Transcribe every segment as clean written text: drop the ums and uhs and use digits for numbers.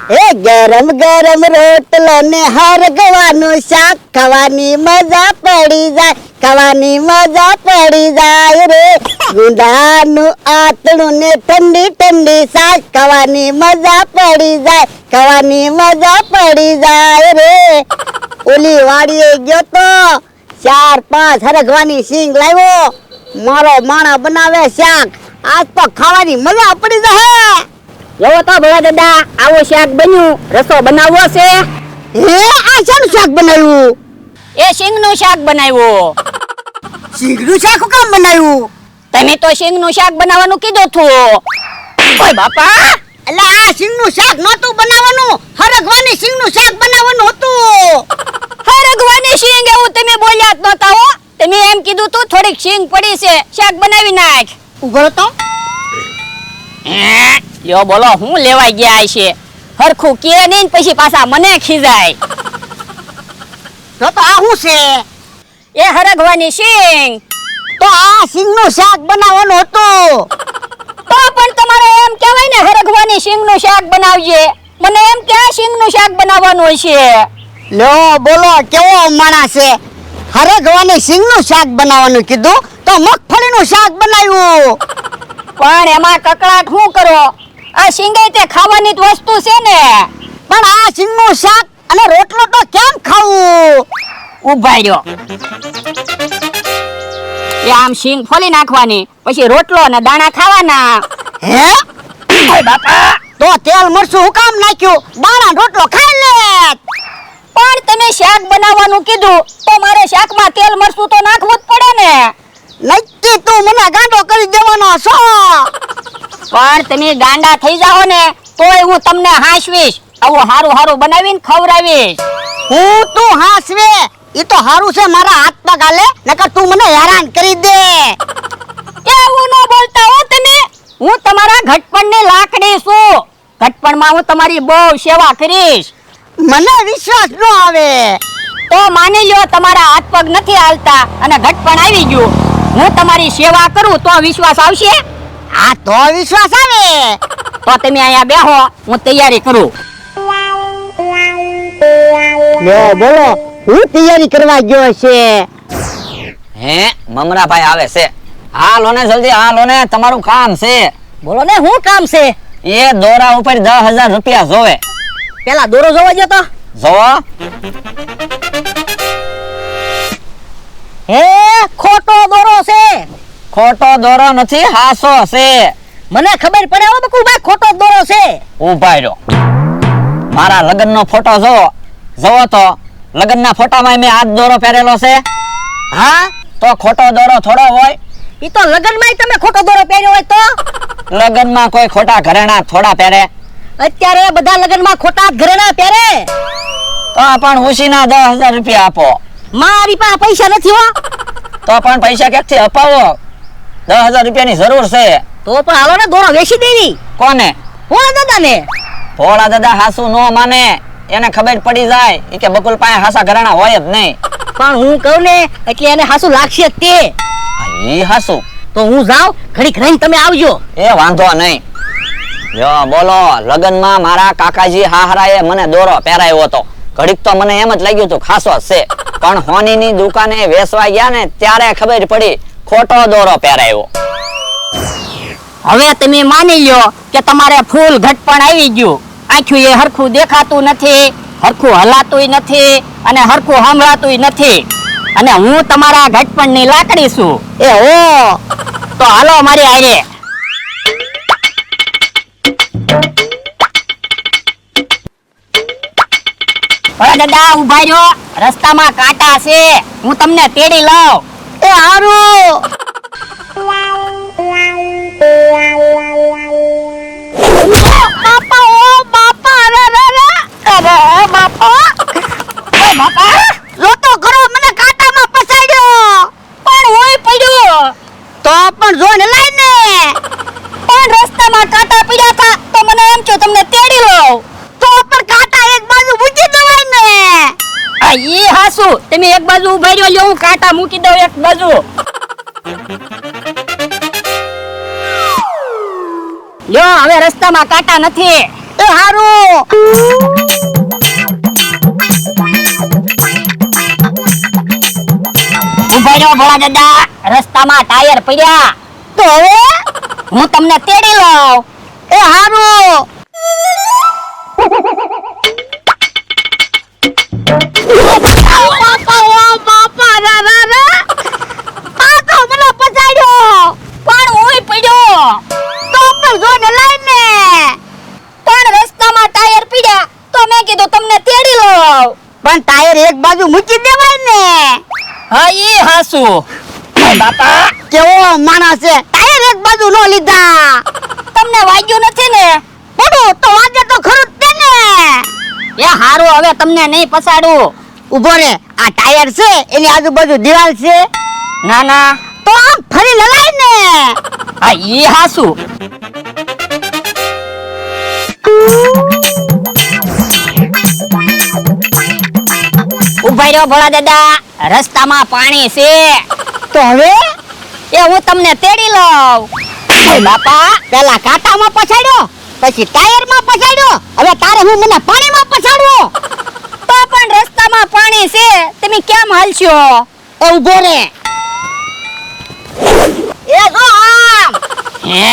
એ ગરમ ગરમ રોટલો ને હરગવાનું શાક ખાવાની મજા પડી જાય, ખાવાની મજા પડી જાય રે. ગુંદાનું આતણું ને ઠંડી ઠંડી શાક ખાવાની મજા પડી જાય, ખાવાની મજા પડી જાય રે. ઓલી વાડીએ ગયો તો 4-5 હરગવાની સિંગ લાવ્યો, મારો માણા બનાવે શાક, આજ તો ખાવાની મજા પડી જાય. જોવો તો ભોળા દાદા, આવું શાક બન્યું. રસો બનાવવો છે? હે, આ શાનું શાક બનાવ્યું? એ સિંગનું શાક બનાવ્યું. સિંગનું શાક કેમ બનાવ્યું? તમે તો સિંગનું શાક બનાવવાનું કીધું હતું. ઓય બાપા, એટલે આ સિંગનું શાક નહોતું બનાવવાનું, હરગવાની સિંગનું શાક બનાવવાનું હતું. હરગવાની સિંગ એવું તમે બોલ્યા જ નહોતા હો. તમે એમ કીધું તું થોડીક સિંગ પડી છે, શાક બનાવી નાખ. ઉભરો તો લ્યો બોલો, હું લેવાઈ ગયા છે? હરખું કે નહીં પછી પાછા મને ખીજાય. તો આ શું છે? એ હરગવાની સિંગ. તો આ સિંગનું શાક બનાવવાનું હતું. તો પણ તમારે એમ કહેવાય ને હરગવાની સિંગનું શાક બનાવજે. મને એમ કે આ સિંગનું શાક બનાવવાનું છે. લ્યો બોલો, કેવો માણસ છે? હરગવાની સિંગનું શાક બનાવવાનું કીધું તો મગફળીનું શાક બનાવ્યું. પણ એમાં કકડાટ શું કરો? આ સિંગે તે ખાવાની જ વસ્તુ છે ને. પણ આ સિંગનું શાક અને રોટલો તો કેમ ખાવું? ઉભા રહ્યો. એ આમ સિંગ ફોલી નાખવાની, પછી રોટલો અને દાણા ખાવાના. હે? ઓય બાપા, તો તેલ મરચું હું કામ નાખ્યું? દાણા રોટલો ખાઈ લે. પણ તમે શાક બનાવવાનું કીધું તો મારે શાકમાં તેલ મરચું તો નાખવું જ પડે ને. નક્કી તું મને ગાંડો કરી દેવાનો છો. પણ તમે ગાંડા થઈ જાઓ ને તોય હું તમને હાંસવીશ. આવું હારું હારું બનાવીને ખવડાવીશ. હું તું હાસવે ઈ તો હારું છે, મારા હાથ પગ આલે, નકર તું મને હેરાન કરી દે. એવું ન બોલતા હો તમે. હું તમારા ઘટપણની લાકડી છું. ઘટપણમાં હું તમારી બહુ સેવા કરીશ. મને વિશ્વાસ ન આવે. તો માની લ્યો તમારા હાથ પગ નથી હાલતા અને ઘટપણ આવી ગયું. હું તમારી સેવા કરું તો વિશ્વાસ આવશે? આ તો વિશ્વાસ આવે. તો તમે અહીંયા બેહો, હું તૈયારી કરું. લ્યો બોલો, હું તૈયારી કરવા ગયો છે. હે મમરાભાઈ આવે છે. હાલો ને જલ્દી, હાલો ને, તમારું કામ છે. બોલો ને, શું કામ છે? એ દોરા ઉપર 10,000 રૂપિયા જોવે. પેલા દોરો જોવા ગયો તો. જોવો. હે, ખોટો દોરો છે. ખોટો દોરો નથી, હાસો છે. મને ખબર પડે હો બકુભાઈ, ખોટો દોરો છે. ઉભા રહ્યો. મારા લગ્નનો ફોટો જોવો. જોવો તો લગ્નના ફોટામાં મેં આ દોરો પહેરેલો છે. હા, તો ખોટો દોરો થોડો હોય? ઈ તો લગનમાં તમે ખોટો દોરો પહેર્યો હોય તો. લગ્નમાં કોઈ ખોટા ઘરેણા થોડા પહેરે? અત્યારે બધા લગનમાં ખોટા ઘરેણા પહેરે. તો પણ ઉશીના 10,000 રૂપિયા આપો. મારી પાસે પૈસા નથી હો. તો પણ પૈસા ક્યાંથી અપાવો? 10,000 રૂપિયાની જરૂર છે. તો પણ હાલો ને, દોરો વેચી દેવી. કોને? ભોળા દાદાને. ભોળા દાદા હાસુ નો માને. એને ખબર પડી જાય કે બકુલ પાસે હાસા ઘરેણા હોય જ નહીં. પણ હું કહું ને એટલે એને હાસુ લાગશે જ તે. ઈ હાસુ. તો હું જાઉં, ઘડીક રહીને તમે આવજો. એ વાંધો નહીં. જો બોલો, લગનમાં મારા કાકાજી હાહરાએ મને દોરો પહેરાવ્યો હતો. ઘડીક તો મને એમ જ લાગ્યું હતું ખાસો જ છે. પણ હોનીની દુકાને વેચવા ગયા ને ત્યારે ખબર પડી ખોટો દોરો પહેરાવ્યો. હવે તમે માની લ્યો કે તમારે ફૂલ ઘટપણ આવી ગયું. આંખું એ હરખું દેખાતું નથી, હરખું હલાતું નથી અને હરખું સંભળાતું નથી. અને હું તમારા ઘટપણની લાકડી છું. એ હો, તો હાલો મારી હારે. ભોળા દાદા ઉભા રહ્યો, રસ્તામાં કાંટા છે, હું તમને તેડી લઉં. એ હારું. બાપા, ઓ બાપા, અરે બાપા. ઓ બાપા, લોતો કરો, મને કાંટામાં ફસાડ્યો. પણ હોય પડ્યો. તો પણ જોઈને લઈને. પણ રસ્તામાં કાંટા પડ્યા હતા તો મને એમ થયું તમને તેડી લઉં. તો પણ કાંટા એક બાજુ મૂકી દેવાય ને. આ ઈ હાસુ, તમે એક બાજુ ઉભા રહ્યો, લ્યો હું કાંટા મૂકી દઉં એક બાજુ. લ્યો હવે રસ્તામાં કાંટા નથી. એ એ હારું. ઉભા રહ્યો ભોળા દાદા, રસ્તામાં ટાયર પડ્યા. તો હવે હું તમને તેડી લઉં. એ હારું. બાપા, ઓ બાપા, રા રા રા. આ તો મને પછાડ્યો. પણ હુંય પડ્યો. તો પણ જો ને લઈને. પણ રસ્તામાં ટાયર પડ્યા તો મેં કીધું તમને તેડી લઉં. પણ ટાયર એક બાજુ મૂકી દેવાય ને. હા ઈ હાસુ. બાપા કેવો માણસ છે, ટાયર એક બાજુ નો લીધા. તમને વાગ્યું નથી ને? પડો તો વાગે તો ખરું જ તે ને. એ હારું, હવે તમને નહીં પછાડું. ઉભો રે, આ ટાયર છે એની આજુબાજુ દિવાલ છે. ના ના, તો આમ ફરી લલાય ને. હા ઈ હાસુ. ઉભા રહ્યો ભોળા દાદા, રસ્તામાં પાણી છે. તો હવે એ હું તમને તેડી લઉં. બાપા પેલા કાંટામાં પછાડ્યો, પછી ટાયરમાં પછાડ્યો, હવે તારે હું મને પાણીમાં પછાડવો. તો પણ રસ્તામાં પાણી છે, તમે કેમ હાલશો? એ ઉભો રે. એ જો આમ. હે,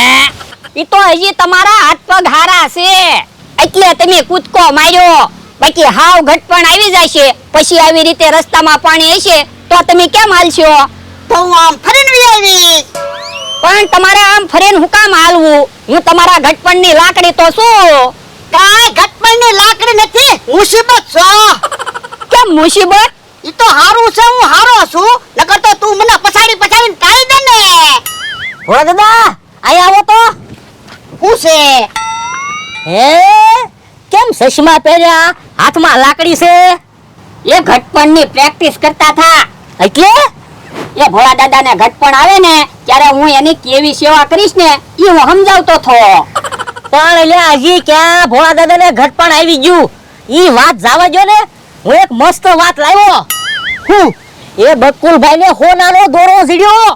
ઈ તો હજી તમારા હાથ પગ હારા છે એટલે તમે કૂદકો માર્યો. બાકી હાવ ઘટપણ આવી જાય છે, પછી આવી રીતે રસ્તામાં પાણી હશે તો તમે કેમ હાલશો? તો હું આમ ફરીને વહી આવી. પણ તમારે આમ ફરીને હું કામ હાલવું? હું તમારા ઘટપણની લાકડી તો શું? કાંઈ ઘટપણની લાકડી નથી, મુસીબત છો. કેમ મુસીબત? ઈ તો હારું છે, હું હારો છું, નકર તો તું મને પછાડીને ટાળી દે ને. ભોળા દાદા, આયા આવો તો. હું છે? હે, કેમ ચશ્મા પહેર્યા, હાથમાં લાકડી છે? એ ઘટપણની પ્રેક્ટિસ કરતા થા. એટલે એ ભોળા દાદાને ઘટપણ આવે ને ત્યારે હું એની કેવી સેવા કરીશ ને એ હું સમજાવતો થો. પણ એટલે હજી ક્યાં ભોળા દાદાને ઘટપણ આવી ગયું? ઈ વાત જાવા જો ને, હું એક મસ્ત વાત લાવ્યો. હું એ બકુલભાઈને હોનાનો દોરો ઝીડ્યો.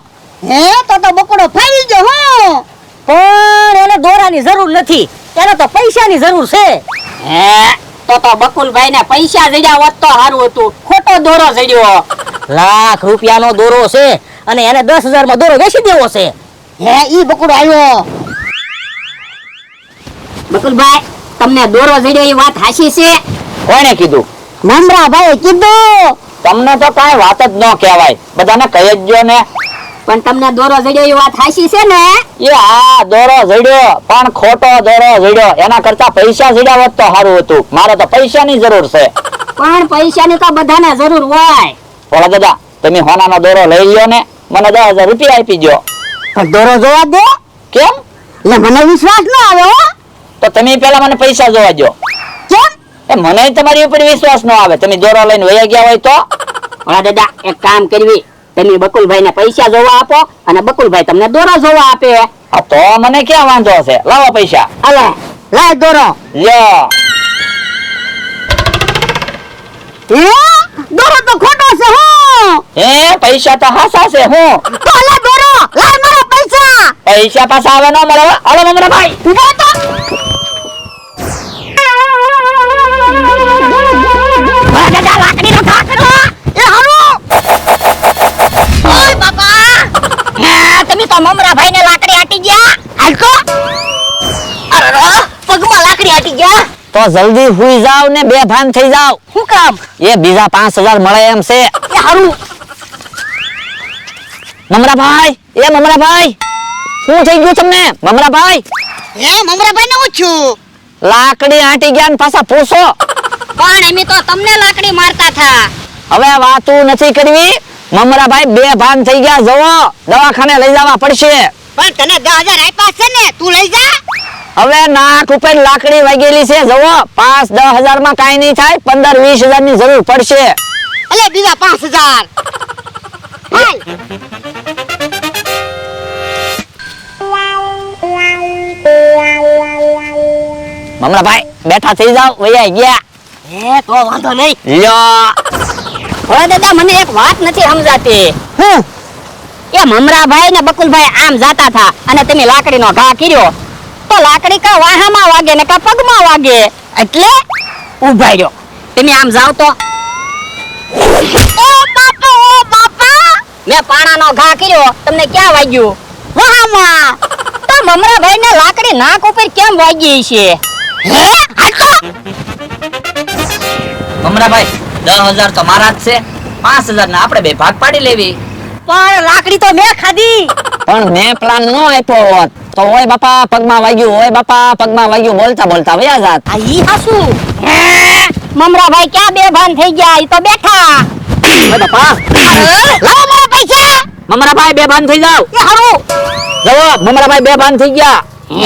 હે તો બકડો ફાવી ગયો. હું પણ એને દોરાની જરૂર નથી, એને તો પૈસાની જરૂર છે. હે, તો બકુલભાઈને પૈસા જડ્યા હોત તો સારું હતું. ખોટો દોરો જડ્યો. લાખ રૂપિયાનો દોરો છે અને એને 10,000 માં દોરો વેચી દેવો છે. હે ઈ બકડો આવ્યો. બકુલભાઈ, તમને દોરો જડ્યો એ વાત હાચી છે? કોણે કીધું? મમરા ભાઈ કીધું. તમને તો કાંઈ વાત જ ન કહેવાય, બધાને કહી જ જો ને. પણ તમને દોરો જડ્યો એ વાત હાચી છે ને? એ હા, દોરો જડ્યો પણ ખોટો દોરો જડ્યો. એના કરતા પૈસા જડ્યા હોત તો સારું હતું. મારે તો પૈસાની જરૂર છે. પણ પૈસાની તો બધાને જરૂર હોય. ભોળા દાદા, તમે હોનાનો દોરો લઈ લ્યો ને, મને 10,000 રૂપિયા આપી દો. પણ દોરો જોવા દે. કેમ? એટલે મને વિશ્વાસ ન આવે. હો તો તમે પેલા મને પૈસા જોવા દો. કેમ? એ મને તમારી ઉપર વિશ્વાસ ન આવે. તમે દોરો લઈને વયા ગયા હોય તો? ભોળા દાદા, એક કામ કરવી, તમે બકુલભાઈને પૈસા જોવા આપો અને બકુલભાઈ તમને દોરો જોવા આપે. આ તો મને ક્યાં વાંધો છે, લાવો પૈસા. અલે લાય દોરો. લ્યો. હે દોરો તો ખોટો છે. હું હે, પૈસા તો હાસા છે. હું તો લે દોરો, લાય મારા પૈસા. પૈસા પાછા આવે ન મળે. હાલો મમરા ભાઈ. ઉભો તો. ભોળા દાદા, લાકડીનો ઘા કરો. એ હારું. ઓય બાપા. હા, તમે તો મમરાભાઈને લાકડી આટી ગયા. હાલકો. અરે પગમાં લાકડી આટી ગયા. તો જલ્દી હુઈ જાવ ને બેભાન થઈ જાવ. શું કામ? એ બીજા 5,000 મળે એમ છે. એ હારું. મમરાભાઈ, એ મમરાભાઈ, શું થઈ ગયું તમને? મમરાભાઈ, હે મમરાભાઈ ને હું છું. લાકડી આંટી ગયા ને પાછા પૂછો. પણ અમે તો તમને લાકડી મારતા થા. હવે વાતું નથી કરવી. મમરાભાઈ બેભાન થઈ ગયા, જવો દવાખાને લઈ જવા પડશે. પણ તને 10,000 આપ્યા છે ને, તું લઈ જા. હવે નાક ઉપર લાકડી વાગેલી છે, જવો 5-10,000 માં કાંઈ નહીં થાય. 15-20,000 ની જરૂર પડશે. અલે બીજા 5,000. હાલ. મમરાભાઈ બેઠા થઈ જાવ, વૈયા ગયા. એ તો વાંધો નહીં. લ્યો. ભોળા દાદા, મને એક વાત નથી સમજાતી. હું એ મમરાભાઈ ને બકુલભાઈ આમ જાતા થા અને તમે લાકડીનો ઘા કર્યો, તો લાકડી કા વાહામાં વાગે ને કા પગમાં વાગે એટલે ઊભા રહ્યો તમે આમ જાવ તો ઓ બાપા મેં પાણાનો ઘા કર્યો તમને ક્યાં વાગ્યું વાહામાં તો મમરાભાઈ ને લાકડી નાક ઉપર કેમ વાગી છે હે હાચો મમરાભાઈ 10,000 તો મારા જ છે 5,000 ને આપણે બે ભાગ પાડી લેવી પણ લાકડી તો મેં ખાધી. પણ મેં પ્લાન નો આપ્યો હોત તો ઓય બાપા પગમાં વાગ્યું ઓય બાપા પગમાં વાગ્યું બોલતા બોલતા વયા જાત આ ઈ હાસુ. મમરાભાઈ ક્યાં બેભાન થઈ ગયા ઈ તો બેઠા ઓય બાપા લાવો મારા પૈસા. મમરાભાઈ બેભાન થઈ જાવ એ હારું. જવો મમરાભાઈ બેભાન થઈ ગયા હે